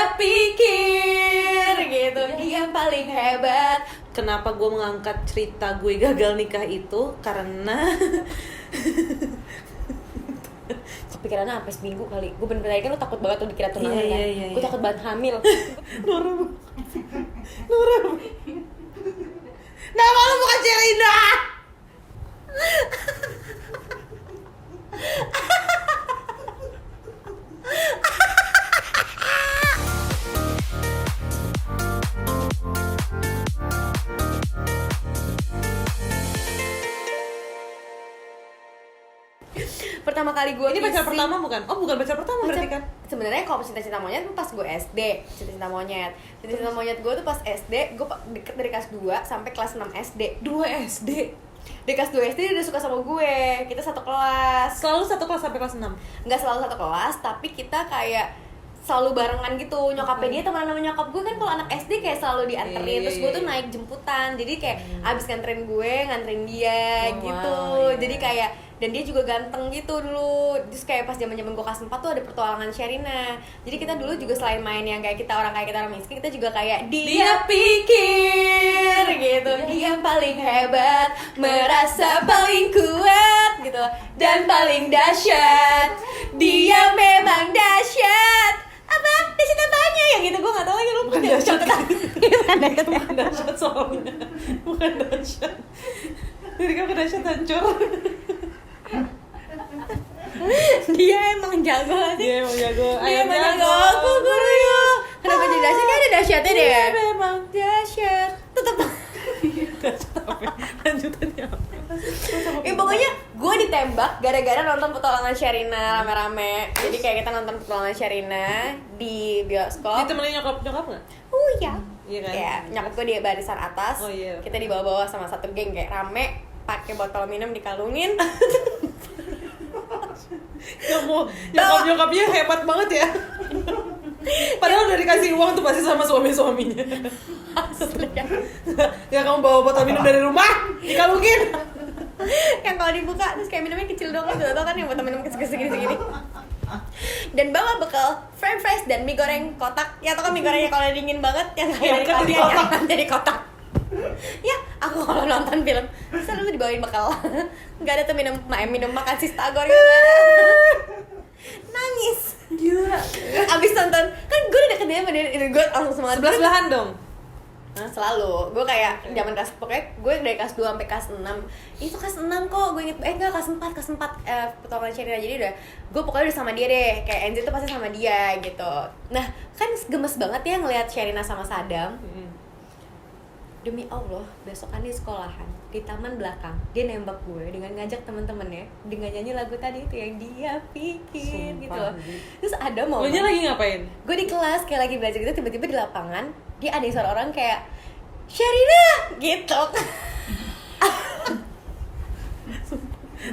Dia pikir gitu, dia paling hebat. Kenapa gue mengangkat cerita gue gagal nikah itu? Karena Kepikirannya sampai seminggu kali. Gue bener-bener kan lu takut banget tuh dikira tunangan kan. Gue takut banget hamil. Nora, nama lu bukan Sherina. Pertama kali gue Ini pacar pertama bukan? Oh bukan pacar pertama berarti kan? Sebenarnya kalau cinta-cinta monyet tuh pas gue SD, cinta-cinta monyet gue tuh pas SD, gue deket dari kelas 2 sampai kelas 6 SD. 2 SD. Di kelas 2 SD dia udah suka sama gue, kita satu kelas. Selalu satu kelas sampai kelas 6? Nggak selalu satu kelas, tapi kita kayak selalu barengan gitu. Nyokapnya dia teman sama nyokap gue kan kalau anak SD kayak selalu dianterin. Terus gue tuh naik jemputan, jadi kayak abis nganterin gue, nganterin dia gitu. Jadi kayak, dan dia juga ganteng gitu dulu. Terus kayak pas zaman-zaman gue kelas 4 tuh ada pertualangan Sherina. Jadi kita dulu juga selain main yang kayak kita orang miskin, kita juga kayak dia pikir gitu, dia paling hebat, merasa paling kuat gitu, dan paling dahsyat. Dia memang dahsyat. Apa? Dahsyat apanya? Yang gitu gue gak tau lagi, lu Bukan dahsyat. Bukan Dahsyat soalnya. Bukan dahsyat. Jadi kamu dahsyat hancur. Dia emang jago sih. Dia emang jago. Dia emang jago. Aku guru. Kenapa jadi dahsyat? Kan ada dahsyatnya deh. Dia memang Dahsyat. Tetep. dahsyat apa? Lanjutannya apa? Pokoknya gue ditembak gara-gara nonton petualangan Sherina rame-rame. Jadi kayak kita nonton petualangan Sherina di bioskop. Ditemenin nyokap nggak? Oh iya. Iya kan? Ya, nyokap gue di barisan atas. Oh iya. Kita di bawah-bawah sama satu geng kayak rame, pakai botol minum dikalungin. Nyokapnya hebat banget ya. Padahal udah dikasih uang tuh pasti sama suami-suaminya. Ya kamu bawa botol minum dari rumah, dikalungin. Yang kalau dibuka terus kayak minumnya kecil doang gitu, tau kan yang botol minum kecil segini. Dan bawa bekal french fries dan mie goreng kotak. Ya tau kan mie gorengnya kalau dingin banget yang kayak dari kotak. Ya, aku kalau nonton film selalu dibawain bekal. Nggak ada tuh minum makan sistagor gitu. Nangis. Gila. Abis nonton, kan gue udah deket dia sama dia, gue langsung semangat. Sebelah-sebelahan dong. Selalu, gue kayak zaman kelas, pokoknya gue dari kelas 2 sampai kelas 6. Itu kelas 6 kok, gue inget, enggak kelas 4 petualangan Sherina. Jadi gue pokoknya udah sama dia deh, kayak Enzi tuh pasti sama dia gitu. Nah, kan gemes banget ya ngelihat Sherina sama Sadam. Demi Allah, besokan di sekolahan, di taman belakang, dia nembak gue dengan ngajak temen-temennya dengan nyanyi lagu tadi itu yang dia pikir. Sumpah, gitu loh. Terus ada momen, lu lagi ngapain? Gue di kelas kayak lagi belajar gitu, tiba-tiba di lapangan dia ada suara orang kayak Sherina gitu.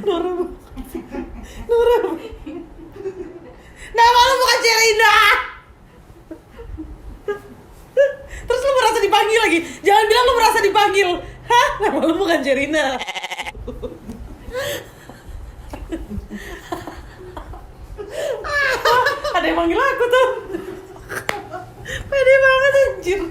Nora, nama lu bukan Sherina. Terus lu merasa dipanggil lagi. Jangan bilang lu merasa dipanggil. Hah? Nama lu bukan Sherina. Ada yang manggil aku tuh. Pede banget anjir.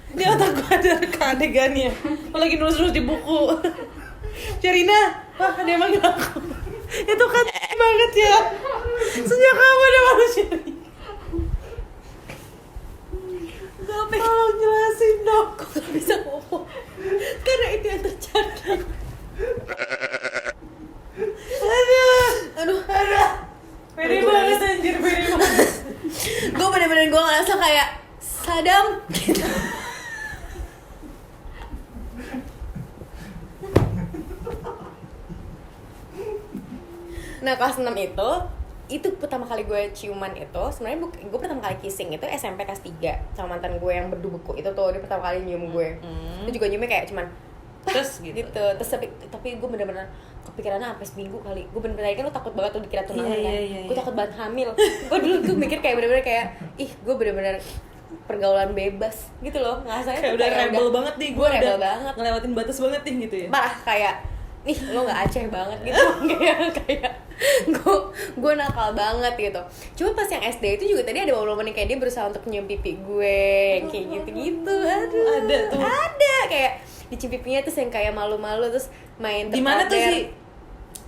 Di otak gue ada adegannya. Lo lagi nulis-nulis di buku. Sherina, wah ada yang manggil aku. Itu kan banget ya. Sejak kamu ada manusia. Tolong jelasin dong. Kok gak bisa ngomong? Karena itu yang terjadi. Aduh. Pede banget anjir, pede banget. Gue bener-bener gue ngerasa kayak Sadam gitu. Nah kelas 6 itu pertama kali gue ciuman itu sebenarnya gue pertama kali kissing itu SMP kelas 3 sama mantan gue yang berdubuku itu tuh, dia pertama kali nyium gue. Itu juga nyiumnya kayak cuman terus gitu. Terus tapi gue bener-bener kepikirannya sampai seminggu kali. Gue bener-bener kan lu takut banget tuh dikira tunangan kan. Gue takut banget hamil. Gue dulu tuh mikir kayak bener-bener kayak gue bener-bener pergaulan bebas gitu loh. Ngasanya kayak udah rebel banget nih, gue rebel udah banget, ngelewatin batas banget nih gitu ya. Parah kayak lo nggak Aceh banget gitu. kayak gue nakal banget gitu. Cuma pas yang SD itu juga tadi ada momen-momen kayak dia berusaha untuk nyium pipi gue yang kayak gitu-gitu. Aduh, ada tuh. Ada kayak dicium pipinya terus yang kayak malu-malu terus main Di mana tuh sih?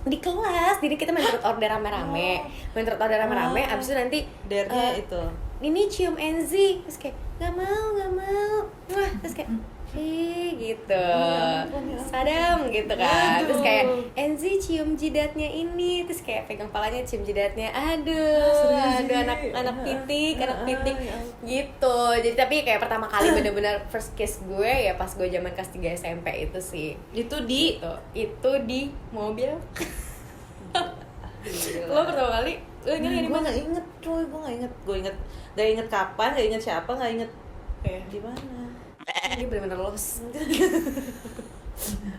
Di kelas. Jadi kita main truth order rame-rame. Main truth order rame-rame abis itu nanti Dare-nya itu. Ini cium Enzi terus kayak nggak mau. Wah, terus kayak gitu. Sadam gitu kan. Terus kayak Enzi cium jidatnya ini, terus kayak pegang palanya cium jidatnya. Aduh anak pitik gitu. Jadi tapi kayak pertama kali bener-bener first kiss gue ya pas gue zaman kelas 3 SMP itu sih. Itu di Itu di mobil. Lo pertama kali lo ingat gue nggak inget coy, gue nggak inget kapan, nggak inget siapa, nggak inget di mana. Ini bener-bener lost.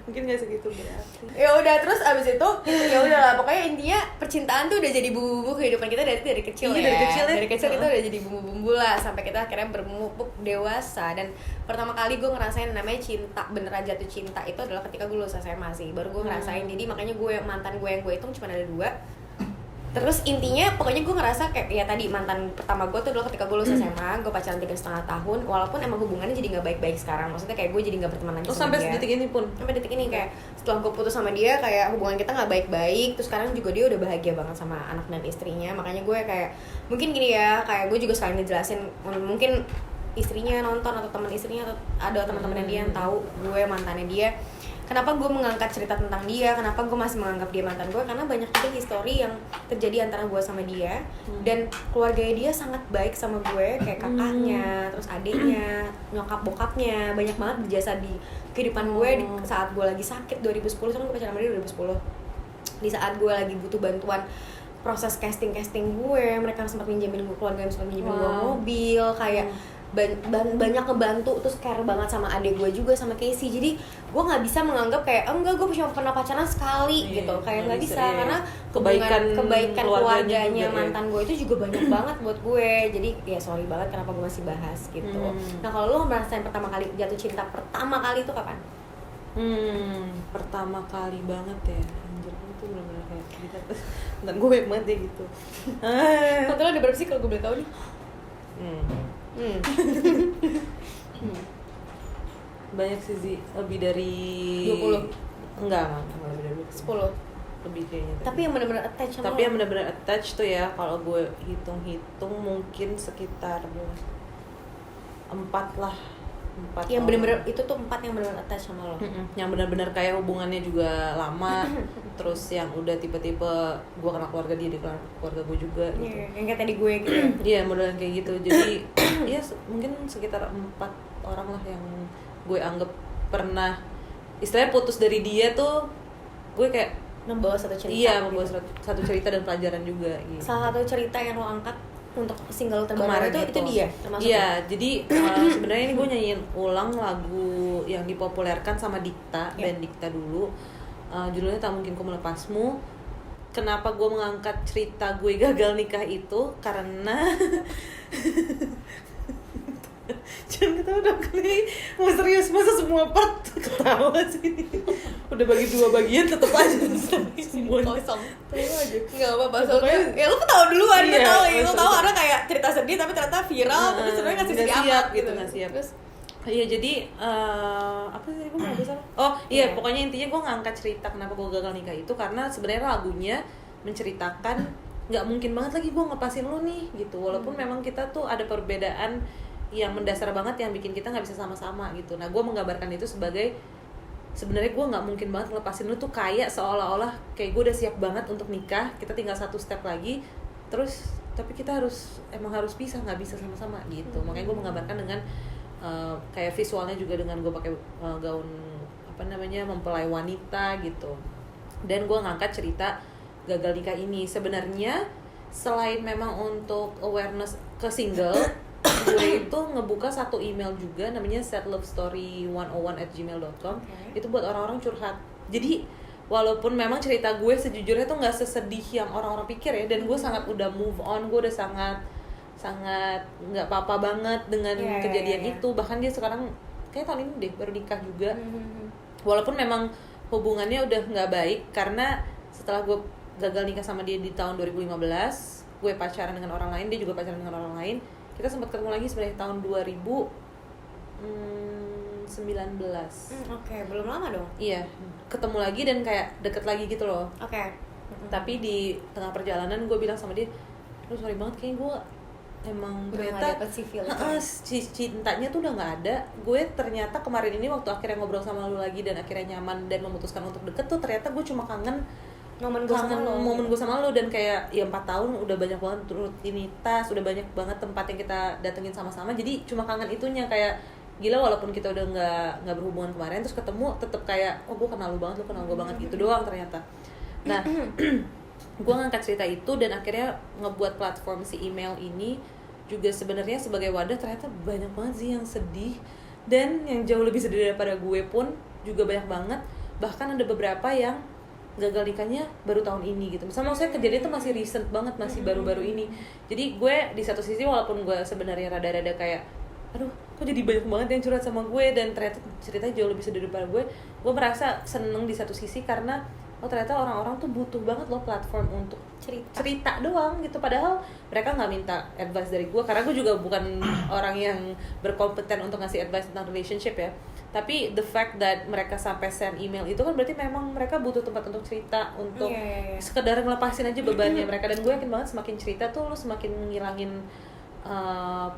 Mungkin nggak segitu berarti. Ya udah terus abis itu ya udahlah pokoknya intinya percintaan tuh udah jadi bumbu-bumbu kehidupan kita dari kecil ya. Dari kecil kita udah jadi bumbu-bumbu lah sampai kita akhirnya bermupuk dewasa. Dan pertama kali gue ngerasain namanya cinta, beneran jatuh cinta itu adalah ketika gue lulus SMA sih. Baru gue ngerasain. Jadi makanya mantan gue yang gue hitung cuma ada 2. Terus intinya pokoknya gue ngerasa kayak ya tadi mantan pertama gue tuh adalah ketika gue lulus SMA, gue pacaran 3,5 tahun, walaupun emang hubungannya jadi nggak baik-baik sekarang. Maksudnya kayak gue jadi nggak berteman lagi sama sampai dia. detik ini pun. Sampai detik ini kayak setelah gue putus sama dia kayak hubungan kita nggak baik-baik. Terus sekarang juga dia udah bahagia banget sama anak dan istrinya. Makanya gue kayak mungkin gini ya, kayak gue juga sekalian ngejelasin mungkin istrinya nonton atau teman istrinya atau ada teman-temannya dia yang tahu gue mantannya dia. Kenapa gue mengangkat cerita tentang dia, kenapa gue masih menganggap dia mantan gue, karena banyak juga histori yang terjadi antara gue sama dia. Dan keluarganya dia sangat baik sama gue, kayak kakaknya, terus adiknya, nyokap bokapnya, banyak banget berjasa di kehidupan gue di saat gue lagi sakit 2010, kan gue pacaran sama dia 2010. Di saat gue lagi butuh bantuan proses casting gue, mereka sempat minjemin gue, keluarga sempat minjemin gue mobil, kayak banyak ngebantu, terus care banget sama adik gue juga, sama Casey. Jadi gue nggak bisa menganggap kayak enggak, gue cuma pernah pacaran sekali gitu, kayak nggak bisa karena kebaikan keluarganya mantan gue itu juga banyak banget buat gue. Jadi ya sorry banget kenapa gue masih bahas gitu. Nah kalau lo merasain pertama kali jatuh cinta pertama kali itu kapan? Pertama kali banget ya, anjir itu bener-bener kayak kita dan gue banyak banget ya gitu. Total ada berapa sih kalau gue boleh tahu nih? Banyak sih Zi, lebih dari 20? Enggak lebih dari 10? Lebih kayaknya. Tapi yang benar-benar attach sama Tapi yang benar-benar attach tuh ya, kalau gue hitung-hitung mungkin sekitar 4 lah. 4 yang benar-benar itu tuh 4 yang benar-benar attach sama lo. Yang benar-benar kayak hubungannya juga lama. Terus yang udah tipe-tipe gue kenal keluarga dia kenal keluarga gue juga gitu. Yang kayak tadi gue gitu. Iya, modelan kayak gitu. Jadi ya mungkin sekitar 4 orang lah yang gue anggap pernah istilahnya putus dari dia tuh gue kayak membawa satu cerita. Iya, membawa satu cerita dan pelajaran juga gitu. Salah satu cerita yang lo angkat untuk single terbaru itu dia termasuk. Iya, jadi sebenarnya ini gue nyanyiin ulang lagu yang dipopulerkan sama Dikta, band Dikta dulu. Judulnya Tak Mungkin Ku Melepasmu. Kenapa gue mengangkat cerita gue gagal nikah itu karena jangan ketawa dong, nih mau serius, masa semua part ketawa sih. Udah bagi 2 bagian tetep aja semuanya kosong. Nggak apa-apa, soalnya ya lu ketawa duluan, iya, lu tahu ada kayak cerita sedih tapi ternyata viral, tapi sebenarnya nggak sedih amat gitu, nggak siap. Terus iya, jadi apa sih gue mau salah? Oh iya, pokoknya intinya gue ngangkat cerita kenapa gue gagal nikah itu karena sebenarnya lagunya menceritakan nggak mungkin banget lagi gue ngepasin lo nih gitu, walaupun memang kita tuh ada perbedaan yang mendasar banget yang bikin kita nggak bisa sama-sama gitu. Nah gue menggambarkan itu sebagai sebenarnya gue nggak mungkin banget ngelepasin lo tuh, kayak seolah-olah kayak gue udah siap banget untuk nikah, kita tinggal 1 step lagi, terus tapi kita emang harus pisah, nggak bisa sama-sama gitu. Makanya gue menggambarkan dengan kayak visualnya juga dengan gue pakai gaun mempelai wanita gitu. Dan gue ngangkat cerita gagal nikah ini. Sebenarnya selain memang untuk awareness ke single, gue itu ngebuka satu email juga namanya sadlovestory101@gmail.com. Itu buat orang-orang curhat. Jadi walaupun memang cerita gue sejujurnya tuh nggak sesedih yang orang-orang pikir ya, dan gue sangat udah move on, gue udah sangat nggak apa-apa banget dengan kejadian itu. Bahkan dia sekarang kayak tahun ini deh baru nikah juga. Walaupun memang hubungannya udah nggak baik karena setelah gue gagal nikah sama dia di tahun 2015, gue pacaran dengan orang lain, dia juga pacaran dengan orang lain. Kita sempat ketemu lagi sebenarnya tahun 2019. Oke, belum lama dong. Iya, ketemu lagi dan kayak deket lagi gitu loh. Oke. Tapi di tengah perjalanan gue bilang sama dia, "Aduh sorry banget, kayaknya gue emang Udah ternyata nggak dapet si feel itu. cintanya tuh udah nggak ada." Gue ternyata kemarin ini waktu akhirnya ngobrol sama lu lagi dan akhirnya nyaman dan memutuskan untuk deket tuh, ternyata gue cuma kangen momen gue sama lo. Dan kayak ya 4 tahun udah banyak banget rutinitas, udah banyak banget tempat yang kita datengin sama-sama, jadi cuma kangen itunya. Kayak gila, walaupun kita udah nggak berhubungan kemarin, terus ketemu tetep kayak oh gue kenal lu banget, lu kenal gue banget gitu doang ternyata. Nah gue ngangkat cerita itu dan akhirnya ngebuat platform si email ini juga sebenarnya sebagai wadah. Ternyata banyak banget sih yang sedih, dan yang jauh lebih sedih daripada gue pun juga banyak banget. Bahkan ada beberapa yang gagal nikahnya baru tahun ini gitu. Misalnya maksudnya kejadian itu masih recent banget, masih baru-baru ini. Jadi gue di satu sisi walaupun gue sebenarnya rada-rada kayak aduh kok jadi banyak banget yang curhat sama gue, dan ternyata ceritanya jauh lebih sedih daripada gue merasa seneng di satu sisi karena oh ternyata orang-orang tuh butuh banget loh platform untuk cerita doang gitu. Padahal mereka nggak minta advice dari gue, karena gue juga bukan orang yang berkompeten untuk ngasih advice tentang relationship ya. Tapi the fact that mereka sampai send email itu kan berarti memang mereka butuh tempat untuk cerita, untuk sekedar ngelepasin aja bebannya mereka. Dan gue yakin banget semakin cerita tuh lo semakin ngilangin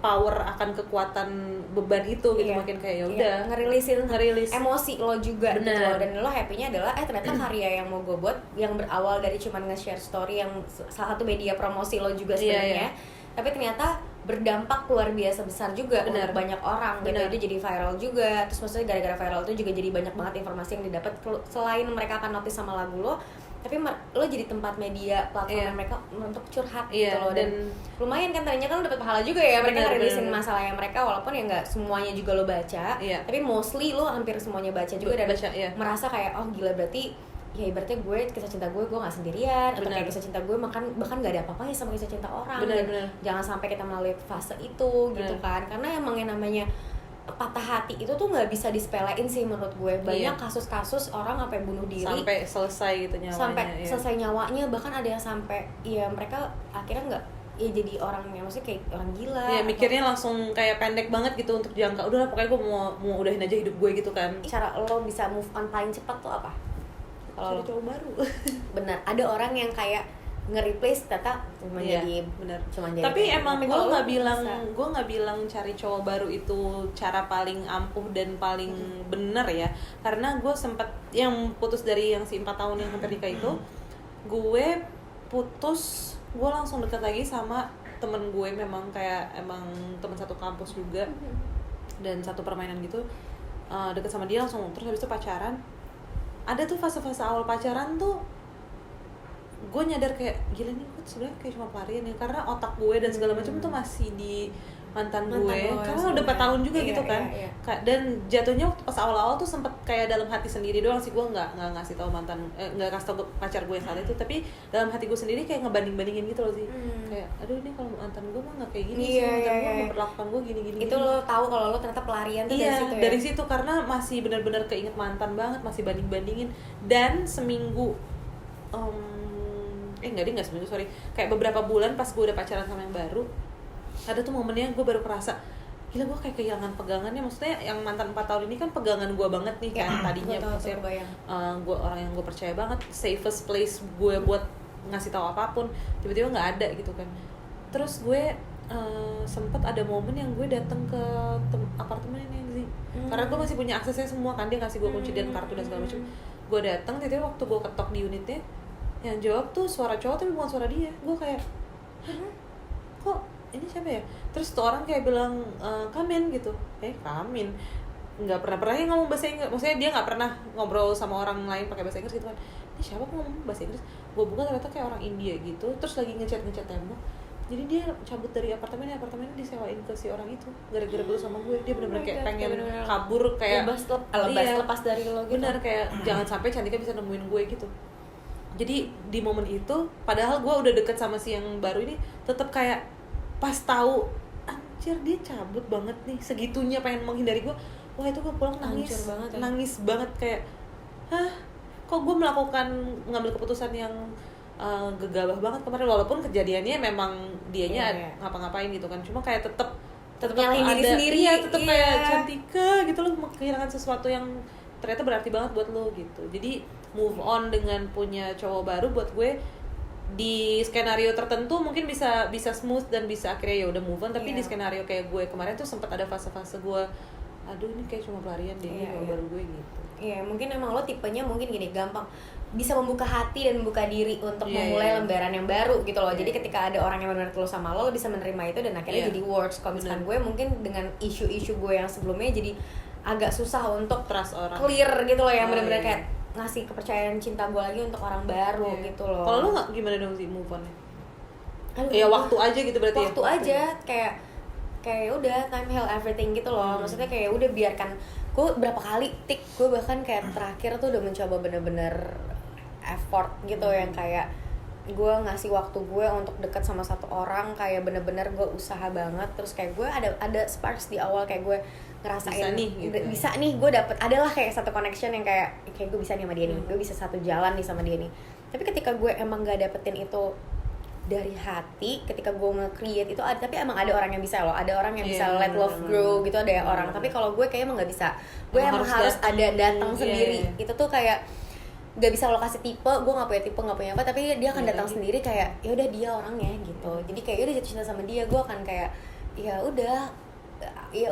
power akan kekuatan beban itu gitu. Makin kayak ya udah ngerilis emosi lo juga. Bener. Gitu loh. Dan lo happy-nya adalah ternyata karya yang mau gue buat yang berawal dari cuman nge-share story yang salah satu media promosi lo juga sebenarnya, tapi ternyata berdampak luar biasa besar juga untuk banyak orang gitu. Itu jadi viral juga. Terus maksudnya gara-gara viral itu juga jadi banyak banget informasi yang didapat. Selain mereka akan notice sama lagu lo, tapi lo jadi tempat media platform mereka untuk curhat gitu loh. Dan lumayan kan tadinya kan lo dapet pahala juga ya, mereka ngerilisin masalah yang mereka, walaupun ya nggak semuanya juga lo baca, tapi mostly lo hampir semuanya baca juga dan merasa kayak oh gila, berarti ya ibaratnya gue kisah cinta gue nggak sendirian. Atau kayak kisah cinta gue bahkan nggak ada apa-apanya sama kisah cinta orang. Jangan sampai kita melalui fase itu gitu kan, karena emang yang namanya patah hati itu tuh nggak bisa disepelein sih menurut gue. Banyak kasus-kasus orang sampai bunuh diri sampai selesai gitu nyawanya, sampai selesai nyawanya. Bahkan ada yang sampai ya mereka akhirnya nggak ya jadi orang yang maksudnya kayak orang gila ya, mikirnya langsung kayak pendek banget gitu untuk jangka udahlah pokoknya gue mau udahin aja hidup gue gitu kan. Cara lo bisa move on paling cepat tuh apa? Kalau cowok baru benar, ada orang yang kayak nge-replace ternyata cuma jadi bener. Jadi tapi emang gue nggak nggak bilang cari cowok baru itu cara paling ampuh dan paling bener ya, karena gue sempet yang putus dari yang si 4 tahun yang hampir nikah itu, gue putus, gue langsung deket lagi sama temen gue, memang kayak emang teman satu kampus juga dan satu permainan gitu, deket sama dia langsung, terus habis itu pacaran. Ada tuh fase-fase awal pacaran tuh gue nyadar kayak gila nih gue sebenarnya kayak cuma pelarian ya, karena otak gue dan segala macam tuh masih di mantan gue karena udah 4 tahun juga gitu kan. Dan jatuhnya waktu pas awal-awal tuh sempet kayak dalam hati sendiri doang sih, gue nggak ngasih tahu mantan, nggak kasih tahu pacar gue yang saat itu, tapi dalam hati gue sendiri kayak ngebanding-bandingin gitu loh sih. Kayak aduh ini kalau mantan gue mah nggak kayak gini sih, mantan gue memperlakukan gue gini itu lo tahu kalau lo ternyata pelarian tuh dari situ karena masih benar-benar keinget mantan banget, masih banding-bandingin. Dan seminggu nggak seminggu, sorry, kayak beberapa bulan pas gue udah pacaran sama yang baru, ada tuh momennya gue baru kerasa gila gue kayak kehilangan pegangannya. Maksudnya yang mantan 4 tahun ini kan pegangan gue banget nih kan, tadinya gue orang yang gue percaya banget, safest place gue buat ngasih tahu apapun, tiba-tiba nggak ada gitu kan. Terus gue sempet ada momen yang gue datang ke apartemen ini sih, karena gue masih punya aksesnya semua kan, dia ngasih gue kunci dan kartu dan segala macam. Gue datang, tiba-tiba waktu gue ketok di unitnya, yang jawab tuh suara cowok tapi bukan suara dia. Gue kayak ini siapa ya, terus tuh orang kayak bilang Kamin gitu, Kamin nggak pernah yang ngomong bahasa Inggris, maksudnya dia nggak pernah ngobrol sama orang lain pakai bahasa Inggris gitu kan, ini siapa kok ngomong bahasa Inggris, gue buka ternyata kayak orang India gitu, terus lagi ngecat tembok, jadi dia cabut dari apartemennya disewain ke si orang itu gara-gara dulu sama gue, dia benar-benar kayak pengen kabur, kayak lepas dari lo gitu. Benar, kayak jangan sampai Cantika bisa nemuin gue gitu. Jadi di momen itu padahal gue udah deket sama si yang baru ini, tetap kayak pas tahu anjir dia cabut banget nih, segitunya pengen menghindari gue, wah itu gue pulang nangis banget kayak kok gue ngambil keputusan yang gegabah banget kemarin, walaupun kejadiannya memang dianya ngapa-ngapain gitu kan, cuma kayak tetap nyalahin diri sendiri ya, tetap kayak Cantika gitu loh, kehilangan sesuatu yang ternyata berarti banget buat lo gitu. Jadi move on dengan punya cowok baru buat gue di skenario tertentu mungkin bisa smooth dan bisa akhirnya ya udah move on, tapi di skenario kayak gue kemarin tuh sempat ada fase-fase gue aduh ini kayak cuma pelarian deh, cowok baru gue gitu. Iya, mungkin emang lo tipenya mungkin gini, gampang bisa membuka hati dan membuka diri untuk memulai lembaran yang baru gitu loh. Jadi ketika ada orang yang benar-benar tulus sama lo bisa menerima itu dan akhirnya jadi works. Kalau misalkan gue mungkin dengan isu-isu gue yang sebelumnya jadi agak susah untuk trust orang, clear gitu loh, yang benar-benar kayak ngasih kepercayaan cinta gue lagi untuk orang baru gitu loh. Kalau lo nggak gimana dong sih move on-nya? Ya waktu aja gitu berarti. Waktu aja kayak udah time heal everything gitu loh. Maksudnya kayak udah biarkan, gue berapa kali gue bahkan kayak terakhir tuh udah mencoba bener-bener effort gitu, yang kayak gue ngasih waktu gue untuk deket sama satu orang, kayak bener-bener gue usaha banget, terus kayak gue ada sparks di awal, kayak gue ngerasain bisa nih gue dapet, adalah kayak satu connection yang kayak gue bisa nih sama dia nih, gue bisa satu jalan nih sama dia nih. Tapi ketika gue emang gak dapetin itu dari hati, ketika gue nge-create itu ada, tapi emang ada orang yang bisa loh, ada orang yang bisa let love grow gitu, ada orang. Tapi kalau gue kayaknya emang nggak bisa, gue emang harus ada datang sendiri. Itu tuh kayak nggak bisa lo kasih tipe, gue nggak punya tipe, nggak punya apa, tapi dia akan datang sendiri, kayak ya udah dia orangnya gitu. Jadi kayak udah jatuh cinta sama dia, gue akan kayak ya udah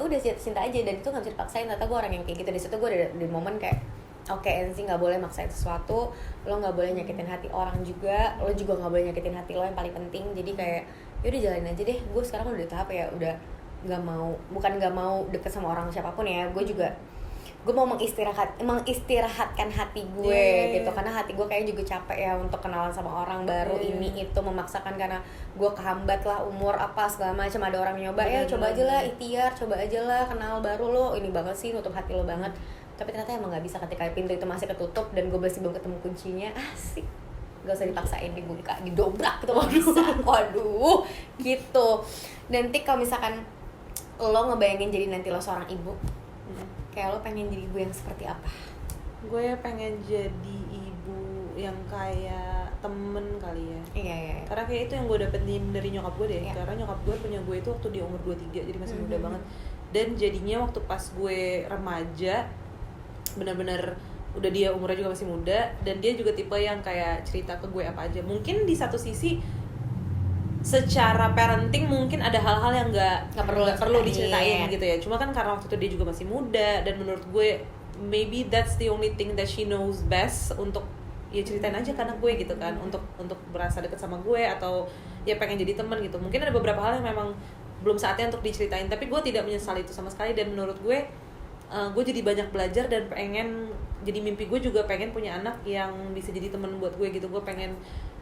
jatuh cinta aja, dan itu nggak bisa dipaksain. Ternyata gue orang yang kayak gitu. Di situ gue ada di momen kayak oke, NC nggak boleh maksain sesuatu, lo nggak boleh nyakitin hati orang juga, lo juga nggak boleh nyakitin hati lo yang paling penting. Jadi kayak ya udah jalanin aja deh. Gue sekarang udah di tahap ya udah bukan nggak mau deket sama orang siapapun ya, gue juga gue mau mengistirahatkan hati gue gitu, karena hati gue kayak juga capek ya untuk kenalan sama orang baru ini itu, memaksakan karena gue kehambat lah umur apa segala macam. Ada orang nyoba coba aja lah ikhtiar, coba aja lah kenal baru, lo ini banget sih nutup hati lo banget. Tapi ternyata emang nggak bisa ketika pintu itu masih ketutup dan gue masih belum ketemu kuncinya. Asik, nggak usah dipaksain, dibuka, didobrak gitu, waduh gitu. Nanti kalau misalkan lo ngebayangin jadi nanti lo seorang ibu, kayak lo pengen jadi ibu yang seperti apa? Gue pengen jadi ibu yang kayak temen kali ya. Iya. Karena kayak itu yang gue dapetin dari nyokap gue deh. Karena nyokap gue punya gue itu waktu di umur 23, jadi masih muda banget. Dan jadinya waktu pas gue remaja, benar-benar udah dia umurnya juga masih muda, dan dia juga tipe yang kayak cerita ke gue apa aja. Mungkin di satu sisi secara parenting mungkin ada hal-hal yang nggak perlu diceritain gitu ya. Cuma kan karena waktu itu dia juga masih muda, dan menurut gue maybe that's the only thing that she knows best, untuk ya ceritain aja karena gue gitu kan, untuk berasa deket sama gue atau ya pengen jadi teman gitu. Mungkin ada beberapa hal yang memang belum saatnya untuk diceritain, tapi gue tidak menyesal itu sama sekali. Dan menurut gue gue jadi banyak belajar, dan pengen jadi mimpi gue juga pengen punya anak yang bisa jadi teman buat gue gitu. Gue pengen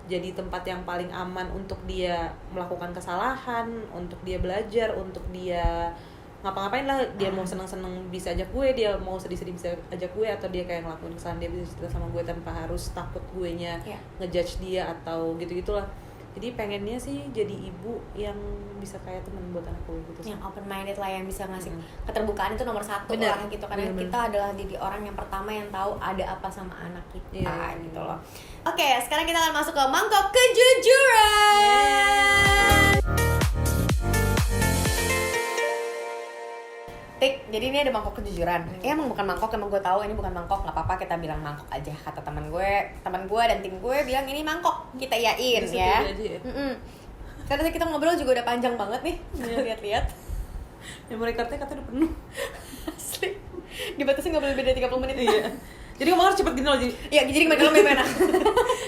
jadi tempat yang paling aman untuk dia melakukan kesalahan, untuk dia belajar, untuk dia ngapa-ngapain lah. Dia mau seneng-seneng bisa ajak gue, dia mau sedih-sedih bisa ajak gue, atau dia kayak ngelakuin kesalahan dia bisa cerita sama gue tanpa harus takut gue nya ngejudge dia atau gitu-gitulah. Jadi pengennya sih jadi ibu yang bisa kayak teman buat anakku gitu. Yang open minded lah, yang bisa ngasih keterbukaan itu nomor satu lah gitu. Karena kita adalah jadi orang yang pertama yang tahu ada apa sama anak kita gitu loh. Oke, sekarang kita akan masuk ke mangkok kejujuran. Tik, jadi ini ada mangkok kejujuran. Emang bukan mangkok, emang gue tahu ini bukan mangkok, nggak apa-apa kita bilang mangkok aja. Kata teman gue dan tim gue bilang ini mangkok, kita iyain ya. Karena kita ngobrol juga udah panjang banget nih, lihat-lihat. Memory cardnya katanya udah penuh. Asli, dibatasi nggak boleh beda 30 menit. Iya. Jadi ngomong harus cepet gini loh jadi. Iya, jadi gimana kalau enak.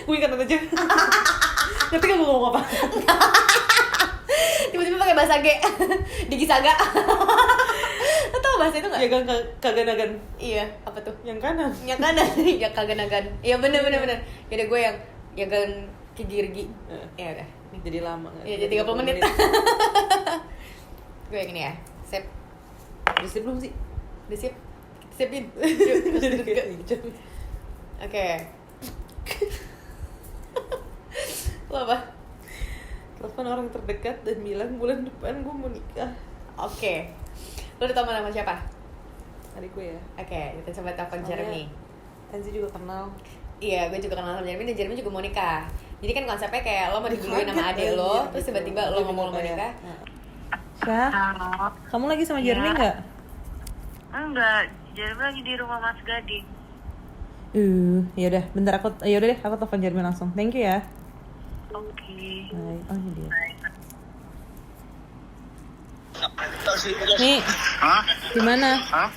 Gue ikat aja. Ngerti gak gue ngomong apa? Tiba-tiba pakai kayak bahasa G. Digi Saga. Lo tau bahasa itu nggak? Ya kan kaganagan. Iya, apa tuh? Yang kanan. Yang kanan, ya kaganagan. Iya bener. Yaudah gue yang Yagan Kigirgi. Ya udah. Jadi lama nggak? Iya, jadi 30 menit. Gue yang ini ya. Sip. Udah siap belum sih? Udah siap? Siapin. Jadi kayak gitu. Oke. Lo apa? Telepon orang terdekat dan bilang bulan depan gue mau nikah. Oke. Lo udah tau nama siapa? Adik gue ya. Oke, kita coba telepon Jeremy. Enzi juga kenal. Iya, gue juga kenal sama Jeremy dan Jeremy juga mau nikah. Jadi kan konsepnya kayak lo mau diduluin sama adik lo, terus tiba-tiba lo ngomong lo mau nikah. Syah, Halo. kamu lagi sama Jeremy nggak? Enggak, Jeremy lagi di rumah Mas Gading. Ya udah, bentar aku deh, aku telepon Jeremy langsung. Thank you ya. Oke. Bye. Oh ini dia. Nih, Hah? di mana? Hah?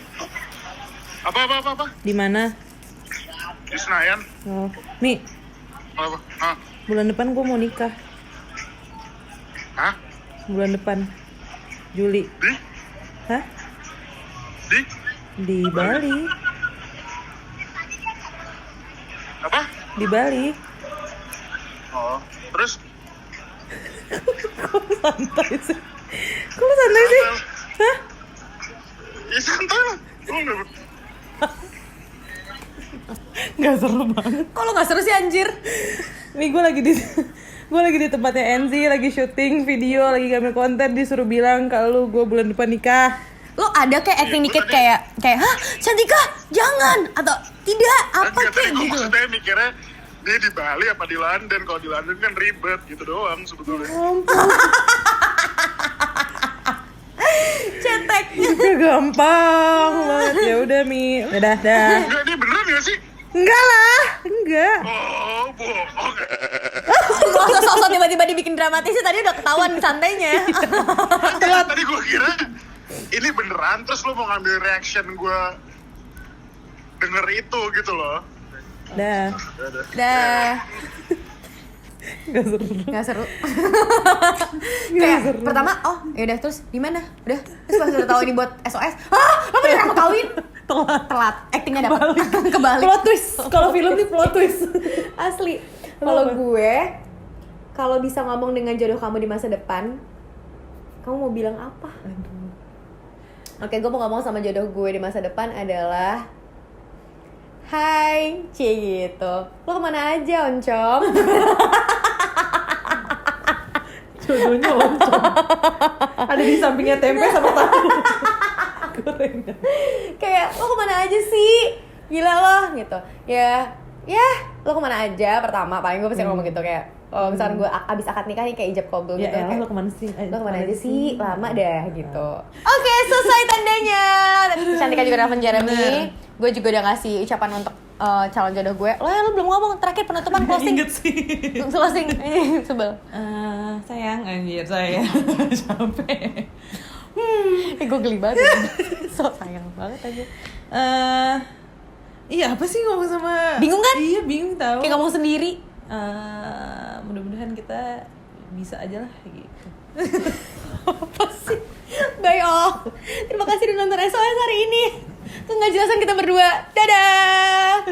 Apa? Di mana? Di Senayan? Oh, nih, Apa? Hah? bulan depan gue mau nikah. Hah? Bulan depan, Juli. Di? Hah? Di? Di Bali. Apa? Di Bali. Oh, terus? Kok lu santai sih? Kok lu santai sih? Hah? Ya santai lah. Lu nggak Gak seru banget. Kok lo gak seru sih anjir? Nih gue lagi di tempatnya Enzi, lagi syuting video, lagi ngambil konten, disuruh bilang kalau gue bulan depan nikah. Lo ada kayak acting dikit kayak hah Cantika jangan atau tidak apa Enggak, kayak tadi gue gitu. maksudnya mikirnya dia di Bali apa di London. Kalau di London kan ribet gitu doang sebetulnya. Cetek. Gampang banget. Ya udah Mi, dah. Enggak, ini beneran gak sih? Enggak lah, enggak. Oh, bohong. Gak usah sosok tiba-tiba dibikin dramatis sih, tadi udah ketahuan santainya. Tadi gue kira ini beneran, terus lo mau ngambil reaction gue denger itu gitu loh. Dah. Dah. Gak seru. Nggak seru. Kayak pertama yaudah terus di mana udah terus pas udah tahu ini buat SOS lo beneran mau kawin telat actingnya dapat kebalik Plot twist. Kalau film nih plot twist. asli. Kalau gue kalau bisa ngomong dengan jodoh kamu di masa depan, kamu mau bilang apa? Oke, gue mau ngomong sama jodoh gue di masa depan adalah hai, cie gitu. Lo kemana aja, Oncom? Jodohnya loncom. Ada di sampingnya tempe sama tahu gorengan. Kayak lo kemana aja sih? Gila lo gitu. Ya, lo kemana aja pertama paling gue pasti ngomong gitu kayak kalau misalnya gue abis akad nikah nih kayak ijab kabul Ya gitu kayak lo kemana sih? lo kemana aja sih? Lama dah gitu. Oke, selesai tandanya. Cantika juga nelfon Jeremy. Gue juga udah ngasih ucapan untuk calon jodoh gue. Lo belum ngomong terakhir penutupan closing. Ingat sih. Closing. Sebel. Sayang, anjir saya capek. Gue geli banget. So sayang banget aja. Iya apa sih ngomong sama? Bingung kan? Iya bingung tahu. Kayak ngomong sendiri. Mudah-mudahan kita bisa aja lah gitu. Apa sih? Bye all. Terima kasih udah nonton SOS hari ini. Tuh nggak jelasan kita berdua. Dadah.